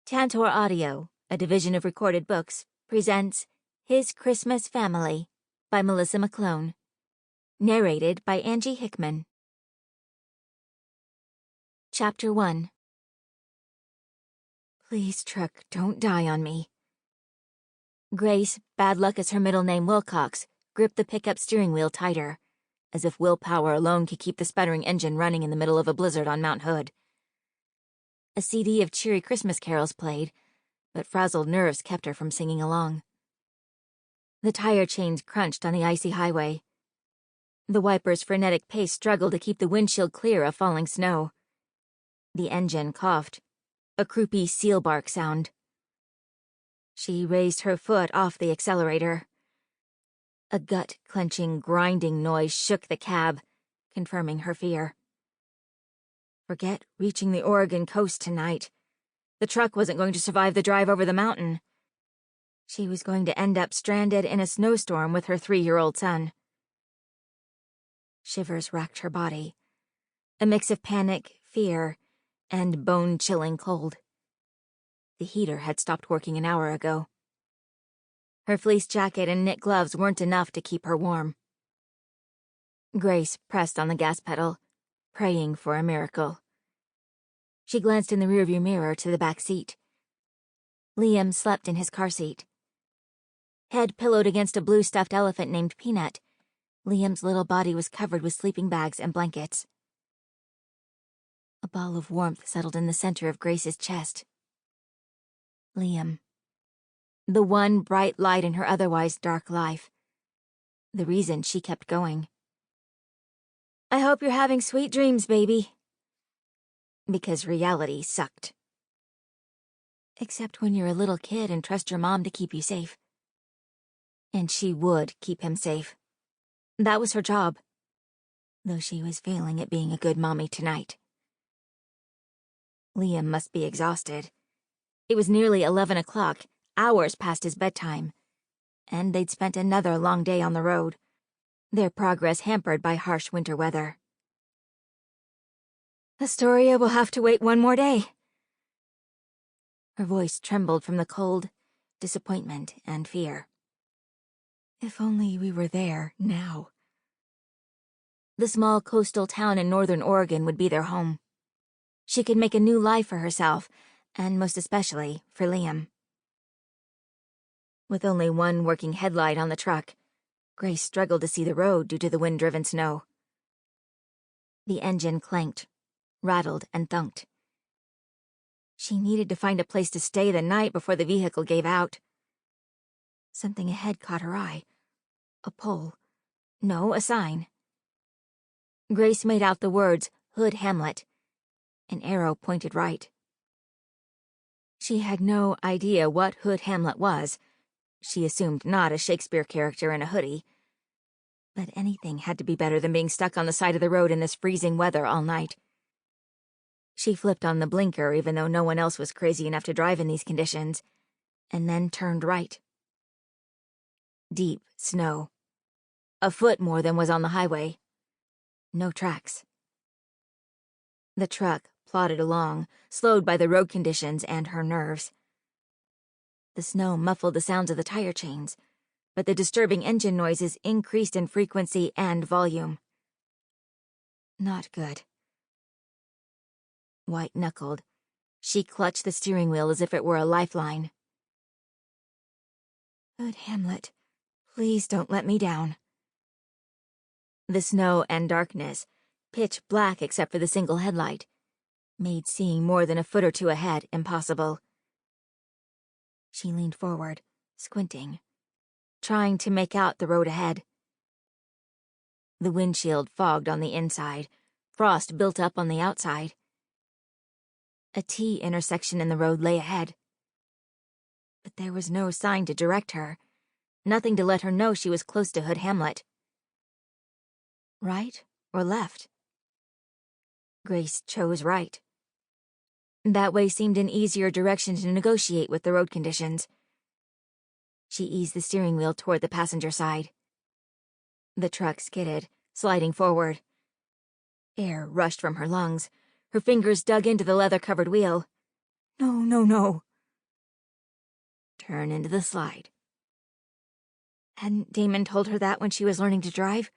Tantor Audio, a division of Recorded Books, presents His Christmas Family by Melissa McClone. Narrated by Angie Hickman. Chapter 1. Please, truck, don't die on me. Grace, bad luck as her middle name Wilcox, gripped the pickup steering wheel tighter, as if willpower alone could keep the sputtering engine running in the middle of a blizzard on Mount Hood. A CD of cheery Christmas carols played, but frazzled nerves kept her from singing along. The tire chains crunched on the icy highway. The wiper's frenetic pace struggled to keep the windshield clear of falling snow. The engine coughed, a croupy seal bark sound. She raised her foot off the accelerator. A gut-clenching, grinding noise shook the cab, confirming her fear. Forget reaching the Oregon coast tonight. The truck wasn't going to survive the drive over the mountain. She was going to end up stranded in a snowstorm with her 3-year-old son. Shivers racked her body, a mix of panic, fear, and bone-chilling cold. The heater had stopped working an hour ago. Her fleece jacket and knit gloves weren't enough to keep her warm. Grace pressed on the gas pedal, praying for a miracle. She glanced in the rearview mirror to the back seat. Liam slept in his car seat. Head pillowed against a blue stuffed elephant named Peanut, Liam's little body was covered with sleeping bags and blankets. A ball of warmth settled in the center of Grace's chest. Liam. The one bright light in her otherwise dark life. The reason she kept going. I hope you're having sweet dreams, baby. Because reality sucked. Except when you're a little kid and trust your mom to keep you safe. And she would keep him safe. That was her job. Though she was failing at being a good mommy tonight. Liam must be exhausted. It was nearly 11 o'clock, hours past his bedtime. And they'd spent another long day on the road, their progress hampered by harsh winter weather. Astoria will have to wait one more day. Her voice trembled from the cold, disappointment, and fear. If only we were there now. The small coastal town in northern Oregon would be their home. She could make a new life for herself, and most especially for Liam. With only one working headlight on the truck, Grace struggled to see the road due to the wind-driven snow. The engine clanked, rattled, and thunked. She needed to find a place to stay the night before the vehicle gave out. Something ahead caught her eye. A pole. No, a sign. Grace made out the words, Hood Hamlet. An arrow pointed right. She had no idea what Hood Hamlet was. She assumed not a Shakespeare character in a hoodie. But anything had to be better than being stuck on the side of the road in this freezing weather all night. She flipped on the blinker even though no one else was crazy enough to drive in these conditions, and then turned right. Deep snow. A foot more than was on the highway. No tracks. The truck plodded along, slowed by the road conditions and her nerves. The snow muffled the sounds of the tire chains, but the disturbing engine noises increased in frequency and volume. Not good. White-knuckled, she clutched the steering wheel as if it were a lifeline. Hood Hamlet, please don't let me down. The snow and darkness, pitch black except for the single headlight, made seeing more than a foot or two ahead impossible. She leaned forward, squinting, trying to make out the road ahead. The windshield fogged on the inside, frost built up on the outside. A T intersection in the road lay ahead. But there was no sign to direct her, nothing to let her know she was close to Hood Hamlet. Right or left? Grace chose right. That way seemed an easier direction to negotiate with the road conditions. She eased the steering wheel toward the passenger side. The truck skidded, sliding forward. Air rushed from her lungs. Her fingers dug into the leather-covered wheel. No, no, no. Turn into the slide. Hadn't Damon told her that when she was learning to drive?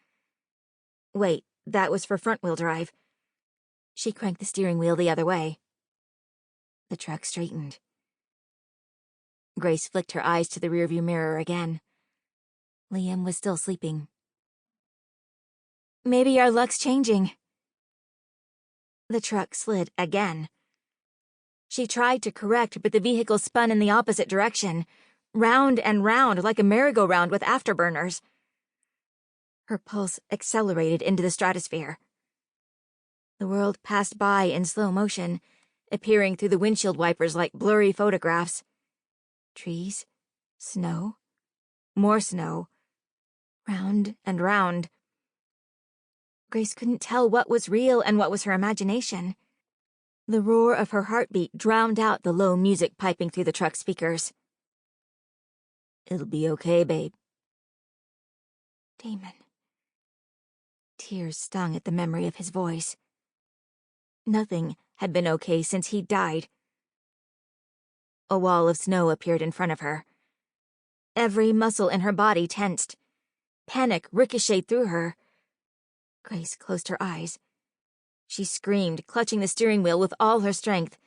Wait, that was for front-wheel drive. She cranked the steering wheel the other way. The truck straightened. Grace flicked her eyes to the rearview mirror again. Liam was still sleeping. Maybe our luck's changing. The truck slid again. She tried to correct, but the vehicle spun in the opposite direction, round and round like a merry-go-round with afterburners. Her pulse accelerated into the stratosphere. The world passed by in slow motion, appearing through the windshield wipers like blurry photographs. Trees, snow, more snow, round and round. Grace couldn't tell what was real and what was her imagination. The roar of her heartbeat drowned out the low music piping through the truck speakers. It'll be okay, babe. Damon. Tears stung at the memory of his voice. Nothing had been okay since he died. A wall of snow appeared in front of her. Every muscle in her body tensed. Panic ricocheted through her. Grace closed her eyes. She screamed, clutching the steering wheel with all her strength.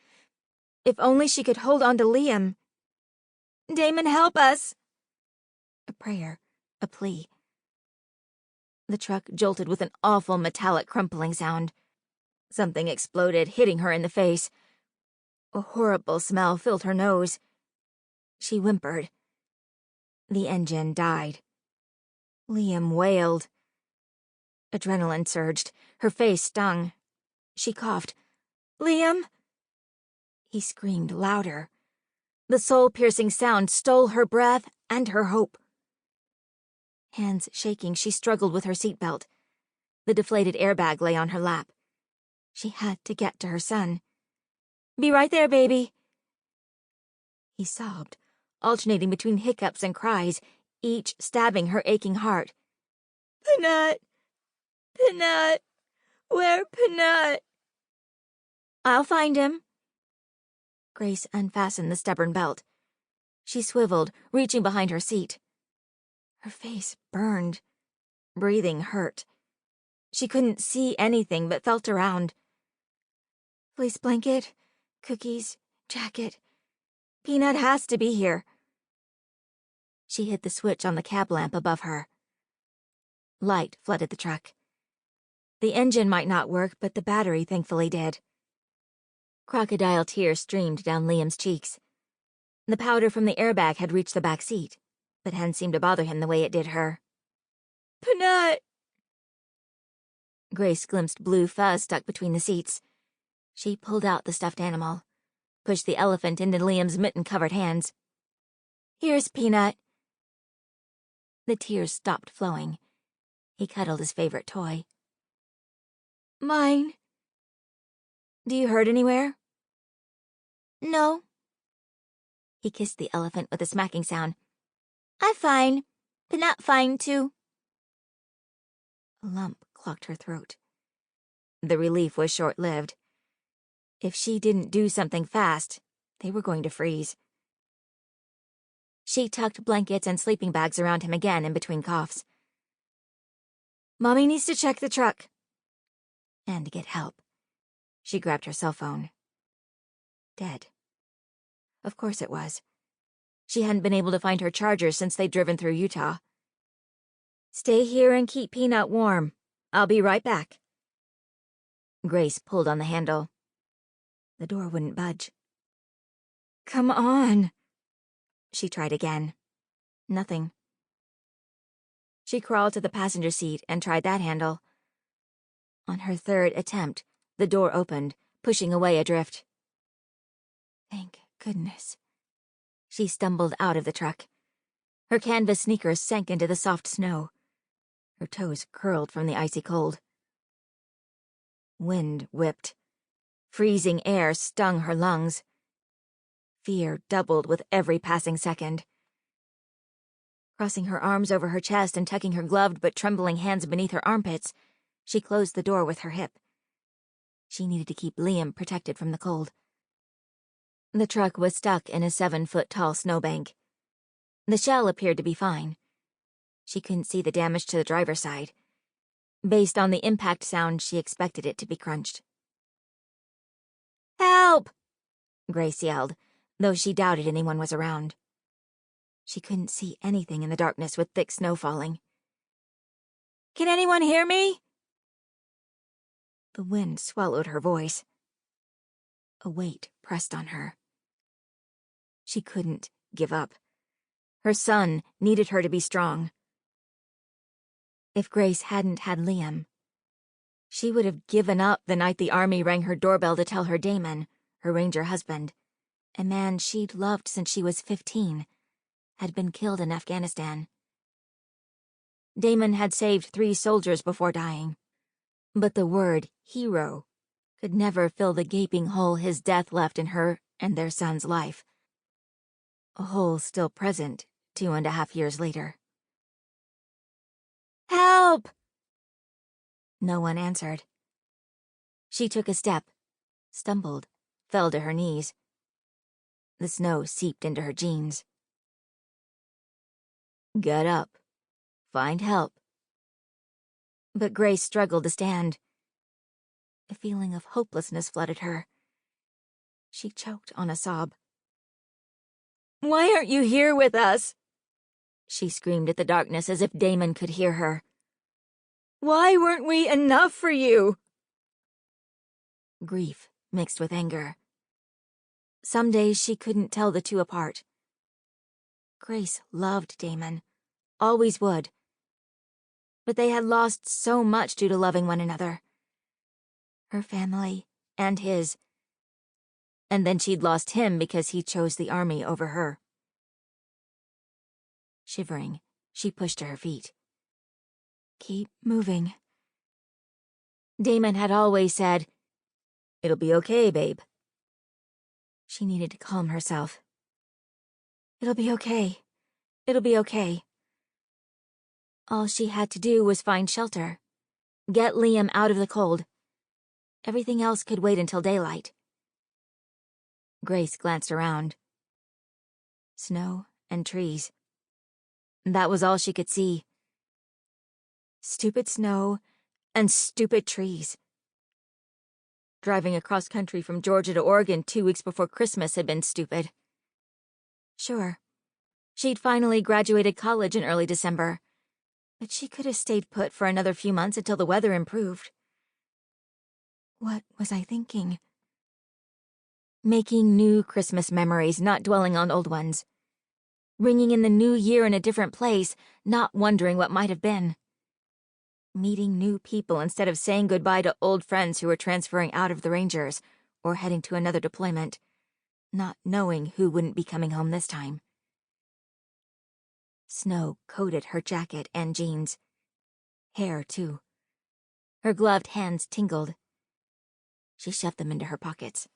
If only she could hold on to Liam. Damon, help us! A prayer, a plea. The truck jolted with an awful metallic crumpling sound. Something exploded, hitting her in the face. A horrible smell filled her nose. She whimpered. The engine died. Liam wailed. Adrenaline surged. Her face stung. She coughed. Liam? He screamed louder. The soul-piercing sound stole her breath and her hope. Hands shaking, she struggled with her seatbelt. The deflated airbag lay on her lap. She had to get to her son. Be right there, baby. He sobbed, alternating between hiccups and cries, each stabbing her aching heart. Peanut! Peanut! Where Peanut? I'll find him. Grace unfastened the stubborn belt. She swiveled, reaching behind her seat. Her face burned. Breathing hurt. She couldn't see anything but felt around. Fleece blanket, cookies, jacket. Peanut has to be here. She hit the switch on the cab lamp above her. Light flooded the truck. The engine might not work, but the battery thankfully did. Crocodile tears streamed down Liam's cheeks. The powder from the airbag had reached the back seat, but hadn't seemed to bother him the way it did her. Peanut! Grace glimpsed blue fuzz stuck between the seats. She pulled out the stuffed animal, pushed the elephant into Liam's mitten-covered hands. Here's Peanut. The tears stopped flowing. He cuddled his favorite toy. Mine. Do you hurt anywhere? No. He kissed the elephant with a smacking sound. I'm fine. Peanut fine, too. A lump clogged her throat. The relief was short-lived. If she didn't do something fast, they were going to freeze. She tucked blankets and sleeping bags around him again in between coughs. Mommy needs to check the truck. And get help. She grabbed her cell phone. Dead. Of course it was. She hadn't been able to find her charger since they'd driven through Utah. Stay here and keep Peanut warm. I'll be right back. Grace pulled on the handle. The door wouldn't budge. Come on. She tried again. Nothing. She crawled to the passenger seat and tried that handle. On her third attempt, the door opened, pushing away a drift. Thank goodness. She stumbled out of the truck. Her canvas sneakers sank into the soft snow. Her toes curled from the icy cold. Wind whipped. Freezing air stung her lungs. Fear doubled with every passing second. Crossing her arms over her chest and tucking her gloved but trembling hands beneath her armpits, she closed the door with her hip. She needed to keep Liam protected from the cold. The truck was stuck in a 7-foot-tall snowbank. The shell appeared to be fine. She couldn't see the damage to the driver's side. Based on the impact sound, she expected it to be crunched. "Help!" Grace yelled, though she doubted anyone was around. She couldn't see anything in the darkness with thick snow falling. "Can anyone hear me?" The wind swallowed her voice. A weight pressed on her. She couldn't give up. Her son needed her to be strong. If Grace hadn't had Liam, she would have given up the night the army rang her doorbell to tell her Damon, her ranger husband, a man she'd loved since she was 15, had been killed in Afghanistan. Damon had saved 3 soldiers before dying, but the word hero could never fill the gaping hole his death left in her and their son's life. A hole still present 2.5 years later. "Help!" No one answered. She took a step, stumbled, fell to her knees. The snow seeped into her jeans. "Get up. Find help." But Grace struggled to stand. A feeling of hopelessness flooded her. She choked on a sob. "Why aren't you here with us?" She screamed at the darkness as if Damon could hear her. "Why weren't we enough for you?" Grief mixed with anger. Some days she couldn't tell the two apart. Grace loved Damon, always would. But they had lost so much due to loving one another. Her family and his. And then she'd lost him because he chose the army over her. Shivering, she pushed to her feet. Keep moving. Damon had always said, "It'll be okay, babe." She needed to calm herself. It'll be okay. It'll be okay. All she had to do was find shelter. Get Liam out of the cold. Everything else could wait until daylight. Grace glanced around. Snow and trees. That was all she could see. Stupid snow and stupid trees. Driving across country from Georgia to Oregon 2 weeks before Christmas had been stupid. Sure, she'd finally graduated college in early December, but she could have stayed put for another few months until the weather improved. What was I thinking? Making new Christmas memories, not dwelling on old ones. Ringing in the new year in a different place, not wondering what might have been. Meeting new people instead of saying goodbye to old friends who were transferring out of the Rangers or heading to another deployment, not knowing who wouldn't be coming home this time. Snow coated her jacket and jeans. Hair, too. Her gloved hands tingled. She shoved them into her pockets.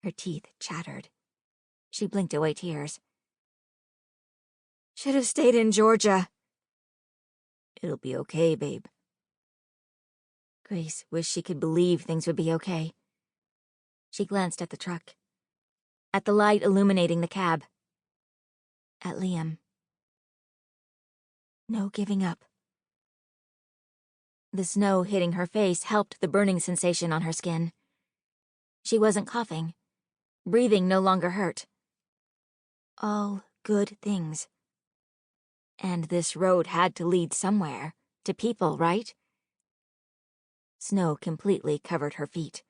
Her teeth chattered. She blinked away tears. Should have stayed in Georgia. It'll be okay, babe. Grace wished she could believe things would be okay. She glanced at the truck. At the light illuminating the cab. At Liam. No giving up. The snow hitting her face helped the burning sensation on her skin. She wasn't coughing. Breathing no longer hurt. All good things. And this road had to lead somewhere, to people, right? Snow completely covered her feet.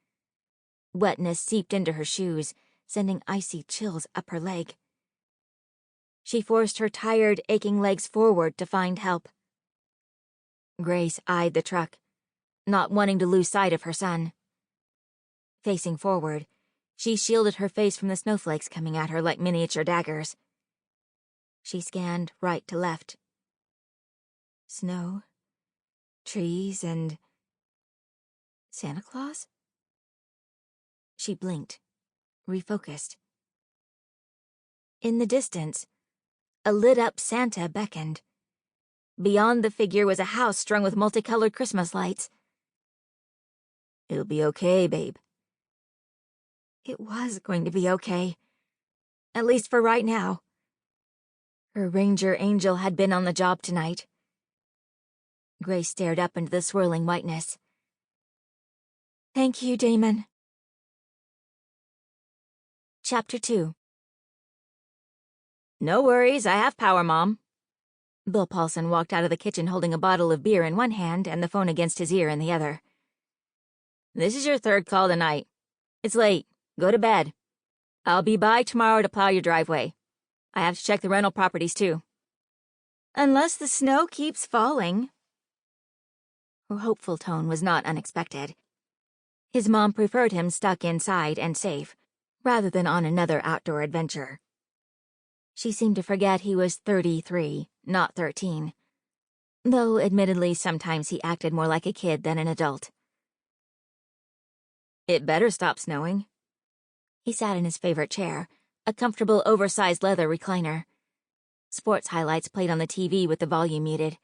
Wetness seeped into her shoes, sending icy chills up her leg. She forced her tired, aching legs forward to find help. Grace eyed the truck, not wanting to lose sight of her son. Facing forward, she shielded her face from the snowflakes coming at her like miniature daggers. She scanned right to left. Snow, trees, and Santa Claus? She blinked, refocused. In the distance, a lit-up Santa beckoned. Beyond the figure was a house strung with multicolored Christmas lights. It'll be okay, babe. It was going to be okay. At least for right now. Her ranger angel had been on the job tonight. Grace stared up into the swirling whiteness. Thank you, Damon. Chapter 2. No worries, I have power, Mom. Bill Paulson walked out of the kitchen holding a bottle of beer in one hand and the phone against his ear in the other. This is your third call tonight. It's late. Go to bed. I'll be by tomorrow to plow your driveway. I have to check the rental properties, too. Unless the snow keeps falling. Her hopeful tone was not unexpected. His mom preferred him stuck inside and safe, rather than on another outdoor adventure. She seemed to forget he was 33, not 13, though admittedly sometimes he acted more like a kid than an adult. It better stop snowing. He sat in his favorite chair, a comfortable oversized leather recliner. Sports highlights played on the TV with the volume muted.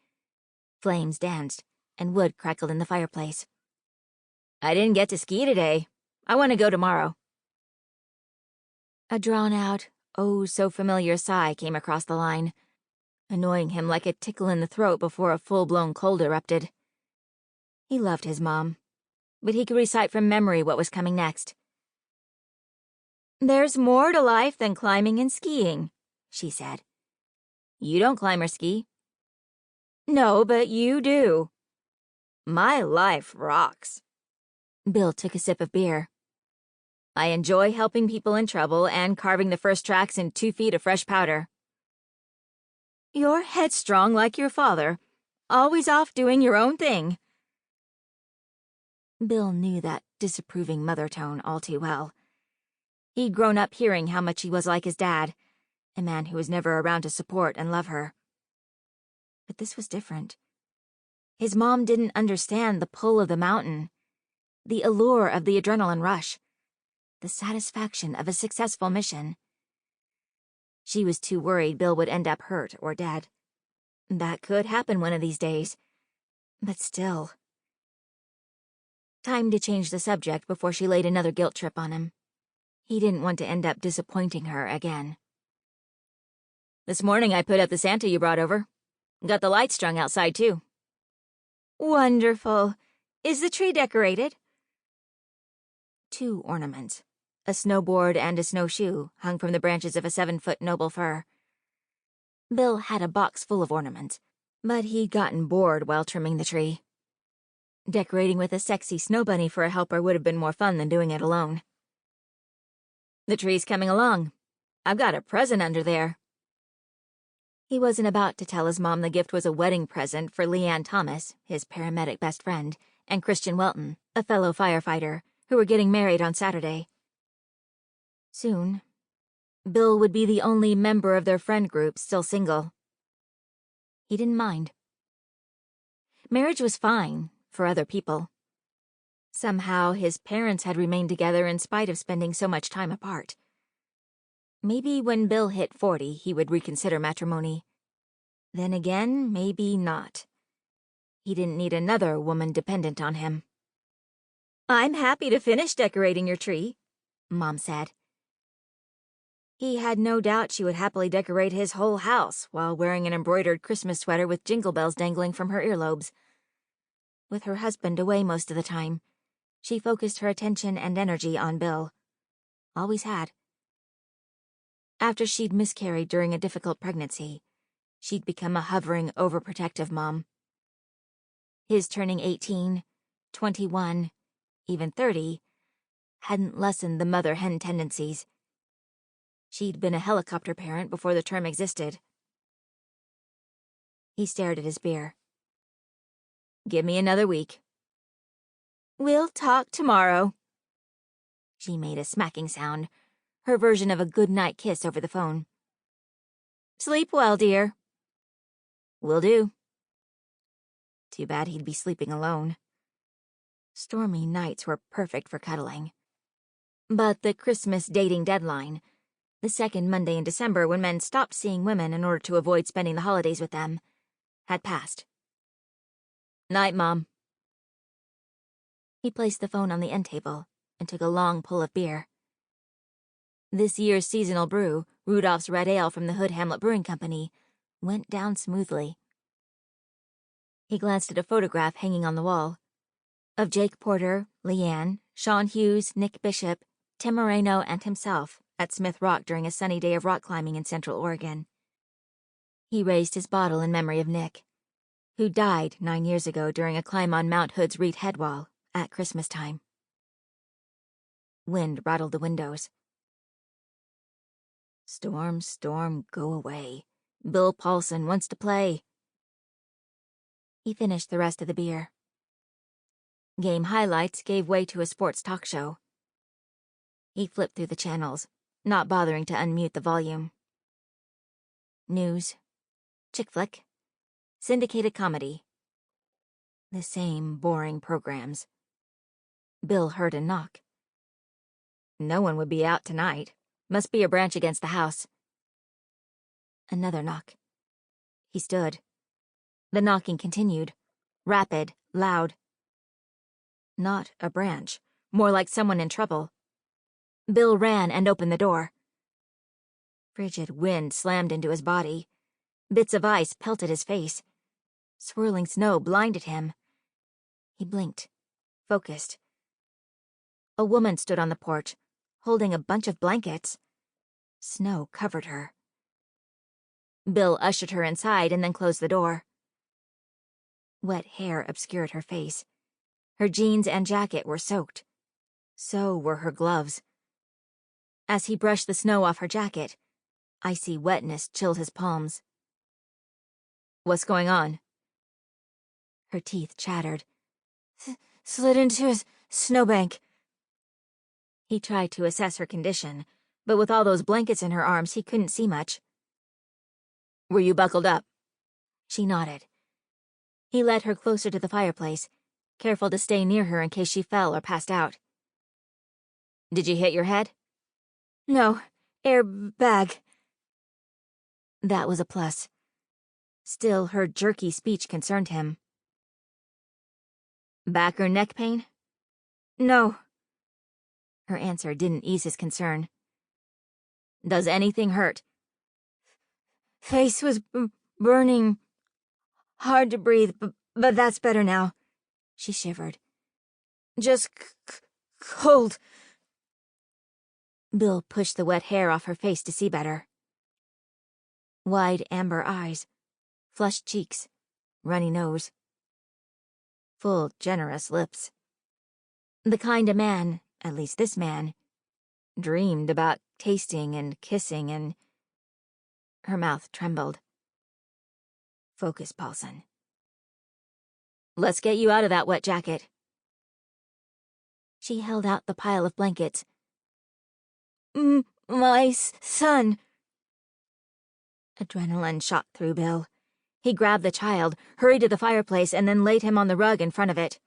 Flames danced, and wood crackled in the fireplace. I didn't get to ski today. I want to go tomorrow. A drawn-out, oh-so-familiar sigh came across the line, annoying him like a tickle in the throat before a full-blown cold erupted. He loved his mom, but he could recite from memory what was coming next. There's more to life than climbing and skiing, she said. You don't climb or ski. No, but you do. My life rocks. Bill took a sip of beer. I enjoy helping people in trouble and carving the first tracks in 2 feet of fresh powder. You're headstrong like your father, always off doing your own thing. Bill knew that disapproving mother tone all too well. He'd grown up hearing how much he was like his dad, a man who was never around to support and love her. But this was different. His mom didn't understand the pull of the mountain, the allure of the adrenaline rush, the satisfaction of a successful mission. She was too worried Bill would end up hurt or dead. That could happen one of these days, but still. Time to change the subject before she laid another guilt trip on him. He didn't want to end up disappointing her again. This morning I put up the Santa you brought over. Got the lights strung outside, too. Wonderful. Is the tree decorated? 2 ornaments, a snowboard and a snowshoe, hung from the branches of a 7-foot noble fir. Bill had a box full of ornaments, but he'd gotten bored while trimming the tree. Decorating with a sexy snow bunny for a helper would have been more fun than doing it alone. The tree's coming along. I've got a present under there. He wasn't about to tell his mom the gift was a wedding present for Leanne Thomas, his paramedic best friend, and Christian Welton, a fellow firefighter, who were getting married on Saturday. Soon, Bill would be the only member of their friend group still single. He didn't mind. Marriage was fine for other people. Somehow, his parents had remained together in spite of spending so much time apart. Maybe when Bill hit 40, he would reconsider matrimony. Then again, maybe not. He didn't need another woman dependent on him. I'm happy to finish decorating your tree, Mom said. He had no doubt she would happily decorate his whole house while wearing an embroidered Christmas sweater with jingle bells dangling from her earlobes. With her husband away most of the time, she focused her attention and energy on Bill. Always had. After she'd miscarried during a difficult pregnancy, she'd become a hovering, overprotective mom. His turning 18, 21, even 30, hadn't lessened the mother-hen tendencies. She'd been a helicopter parent before the term existed. He stared at his beer. Give me another week. We'll talk tomorrow. She made a smacking sound, her version of a good-night kiss over the phone. Sleep well, dear. Will do. Too bad he'd be sleeping alone. Stormy nights were perfect for cuddling. But the Christmas dating deadline, the second Monday in December when men stopped seeing women in order to avoid spending the holidays with them, had passed. Night, Mom. He placed the phone on the end table and took a long pull of beer. This year's seasonal brew, Rudolph's Red Ale from the Hood Hamlet Brewing Company, went down smoothly. He glanced at a photograph hanging on the wall of Jake Porter, Leanne, Sean Hughes, Nick Bishop, Tim Moreno, and himself at Smith Rock during a sunny day of rock climbing in Central Oregon. He raised his bottle in memory of Nick, who died 9 years ago during a climb on Mount Hood's Reed Headwall at Christmas time. Wind rattled the windows. Storm, storm, go away. Bill Paulson wants to play. He finished the rest of the beer. Game highlights gave way to a sports talk show. He flipped through the channels, not bothering to unmute the volume. News, chick flick, syndicated comedy. The same boring programs. Bill heard a knock. No one would be out tonight. Must be a branch against the house. Another knock. He stood. The knocking continued. Rapid, loud. Not a branch. More like someone in trouble. Bill ran and opened the door. Frigid wind slammed into his body. Bits of ice pelted his face. Swirling snow blinded him. He blinked. Focused. A woman stood on the porch, holding a bunch of blankets. Snow covered her. Bill ushered her inside and then closed the door. Wet hair obscured her face. Her jeans and jacket were soaked. So were her gloves. As he brushed the snow off her jacket, icy wetness chilled his palms. "What's going on?" Her teeth chattered. Slid into a snowbank." He tried to assess her condition, but with all those blankets in her arms, he couldn't see much. "Were you buckled up?" She nodded. He led her closer to the fireplace, careful to stay near her in case she fell or passed out. "Did you hit your head?" "No, airbag." That was a plus. Still, her jerky speech concerned him. "Back or neck pain?" "No." Her answer didn't ease his concern. "Does anything hurt?" "Face was burning. Hard to breathe, but that's better now." She shivered. "Just cold." Bill pushed the wet hair off her face to see better. Wide amber eyes, flushed cheeks, runny nose. Full, generous lips. The kind a man, at least this man, dreamed about tasting and kissing and... Her mouth trembled. "Focus, Paulson. Let's get you out of that wet jacket." She held out the pile of blankets. My son." Adrenaline shot through Bill. He grabbed the child, hurried to the fireplace, and then laid him on the rug in front of it.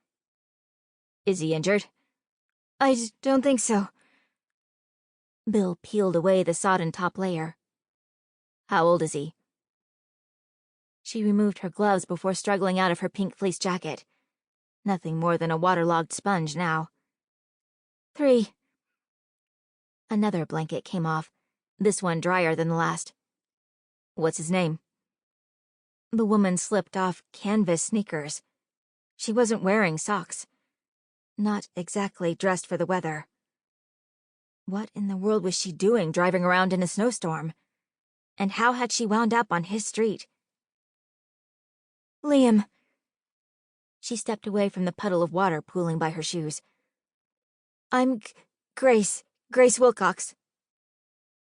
"Is he injured?" "I don't think so." Bill peeled away the sodden top layer. "How old is he?" She removed her gloves before struggling out of her pink fleece jacket. Nothing more than a waterlogged sponge now. 3. Another blanket came off, this one drier than the last. "What's his name?" The woman slipped off canvas sneakers. She wasn't wearing socks. Not exactly dressed for the weather. What in the world was she doing driving around in a snowstorm? And how had she wound up on his street? "Liam." She stepped away from the puddle of water pooling by her shoes. "I'm Grace Wilcox."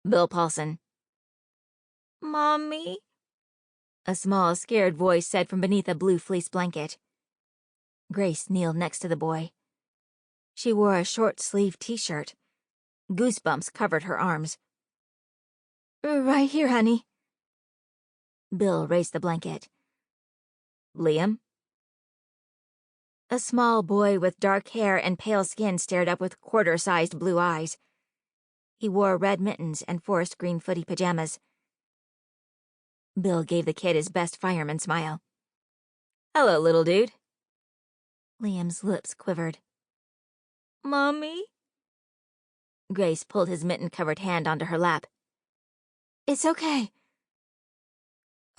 "Bill Paulson." "Mommy?" a small, scared voice said from beneath a blue fleece blanket. Grace kneeled next to the boy. She wore a short-sleeved t-shirt. Goosebumps covered her arms. "Right here, honey." Bill raised the blanket. "Liam?" A small boy with dark hair and pale skin stared up with quarter-sized blue eyes. He wore red mittens and forest green footy pajamas. Bill gave the kid his best fireman smile. "Hello, little dude." Liam's lips quivered. "Mommy?" Grace pulled his mitten-covered hand onto her lap. "It's okay."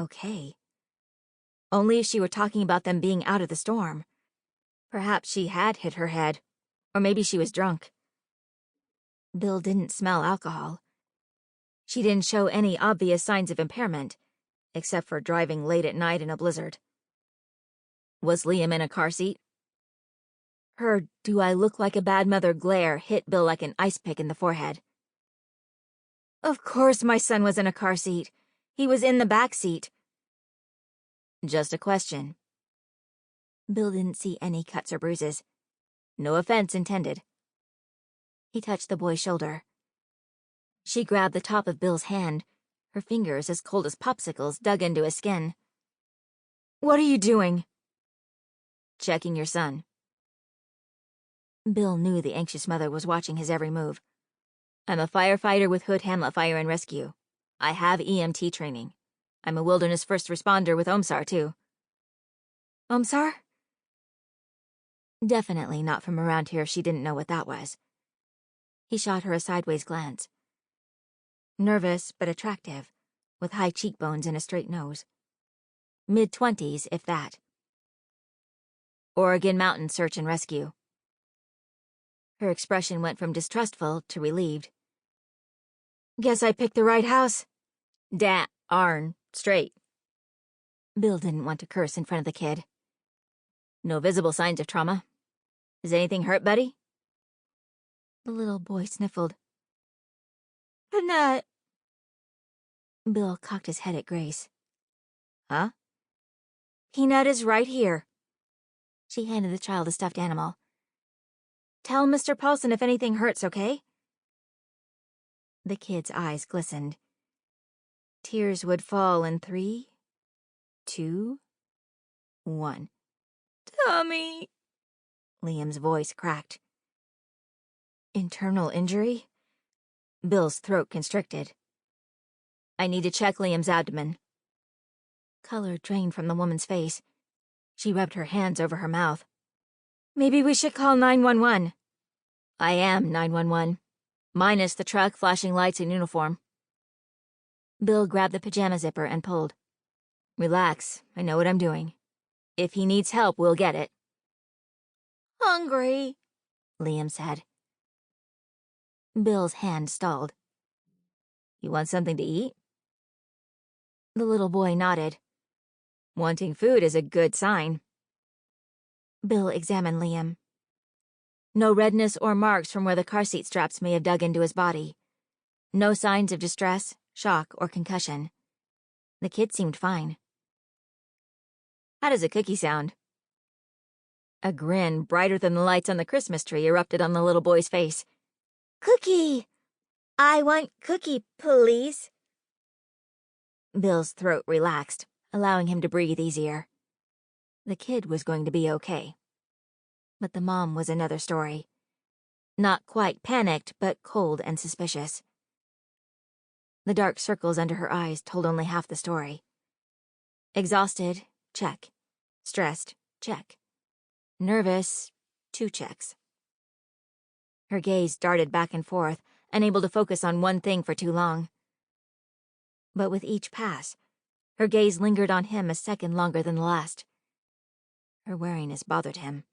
Okay. Only if she were talking about them being out of the storm. Perhaps she had hit her head, or maybe she was drunk. Bill didn't smell alcohol. She didn't show any obvious signs of impairment, except for driving late at night in a blizzard. Was Liam in a car seat? Her "do I look like a bad mother" glare hit Bill like an ice pick in the forehead. Of course my son was in a car seat. He was in the back seat. Just a question. Bill didn't see any cuts or bruises. No offense intended. He touched the boy's shoulder. She grabbed the top of Bill's hand, her fingers as cold as popsicles dug into his skin. What are you doing? Checking your son. Bill knew the anxious mother was watching his every move. I'm a firefighter with Hood Hamlet Fire and Rescue. I have EMT training. I'm a wilderness first responder with OMSAR, too. OMSAR? Definitely not from around here if she didn't know what that was. He shot her a sideways glance. Nervous but attractive, with high cheekbones and a straight nose. Mid-20s, if that. Oregon Mountain Search and Rescue. Her expression went from distrustful to relieved. Guess I picked the right house. Arn, straight. Bill didn't want to curse in front of the kid. No visible signs of trauma. Is anything hurt, buddy? The little boy sniffled. Peanut. Bill cocked his head at Grace. Huh? Peanut is right here. She handed the child a stuffed animal. Tell Mr. Paulson if anything hurts, okay? The kid's eyes glistened. Tears would fall in 3, 2, 1. Tommy! Liam's voice cracked. Internal injury? Bill's throat constricted. I need to check Liam's abdomen. Color drained from the woman's face. She rubbed her hands over her mouth. Maybe we should call 911. I am 911. Minus the truck, flashing lights, and uniform. Bill grabbed the pajama zipper and pulled. Relax, I know what I'm doing. If he needs help, we'll get it. Hungry, Liam said. Bill's hand stalled. You want something to eat? The little boy nodded. Wanting food is a good sign. Bill examined Liam. No redness or marks from where the car seat straps may have dug into his body. No signs of distress, shock, or concussion. The kid seemed fine. How does a cookie sound? A grin brighter than the lights on the Christmas tree erupted on the little boy's face. Cookie! I want cookie, please. Bill's throat relaxed, allowing him to breathe easier. The kid was going to be okay. But the mom was another story. Not quite panicked, but cold and suspicious. The dark circles under her eyes told only half the story. Exhausted, check. Stressed, check. Nervous, 2 checks. Her gaze darted back and forth, unable to focus on one thing for too long. But with each pass, her gaze lingered on him a second longer than the last. Her wariness bothered him.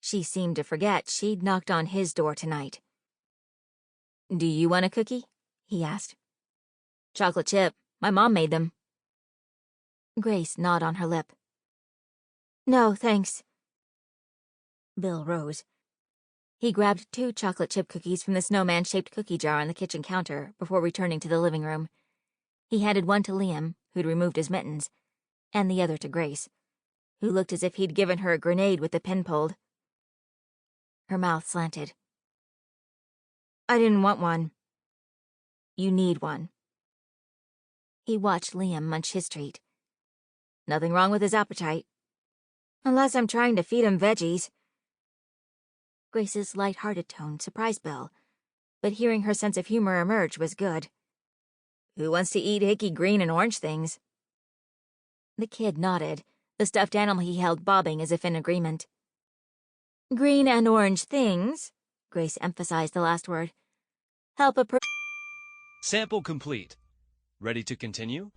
She seemed to forget she'd knocked on his door tonight. Do you want a cookie? He asked. Chocolate chip. My mom made them. Grace gnawed on her lip. No, thanks. Bill rose. He grabbed 2 chocolate chip cookies from the snowman-shaped cookie jar on the kitchen counter before returning to the living room. He handed one to Liam, who'd removed his mittens, and the other to Grace, who looked as if he'd given her a grenade with the pin pulled. Her mouth slanted. I didn't want one. You need one. He watched Liam munch his treat. Nothing wrong with his appetite. Unless I'm trying to feed him veggies. Grace's light-hearted tone surprised Bill, but hearing her sense of humor emerge was good. Who wants to eat hickey green and orange things? The kid nodded, the stuffed animal he held bobbing as if in agreement. Green and orange things, Grace emphasized the last word, help a Sample complete. Ready to continue?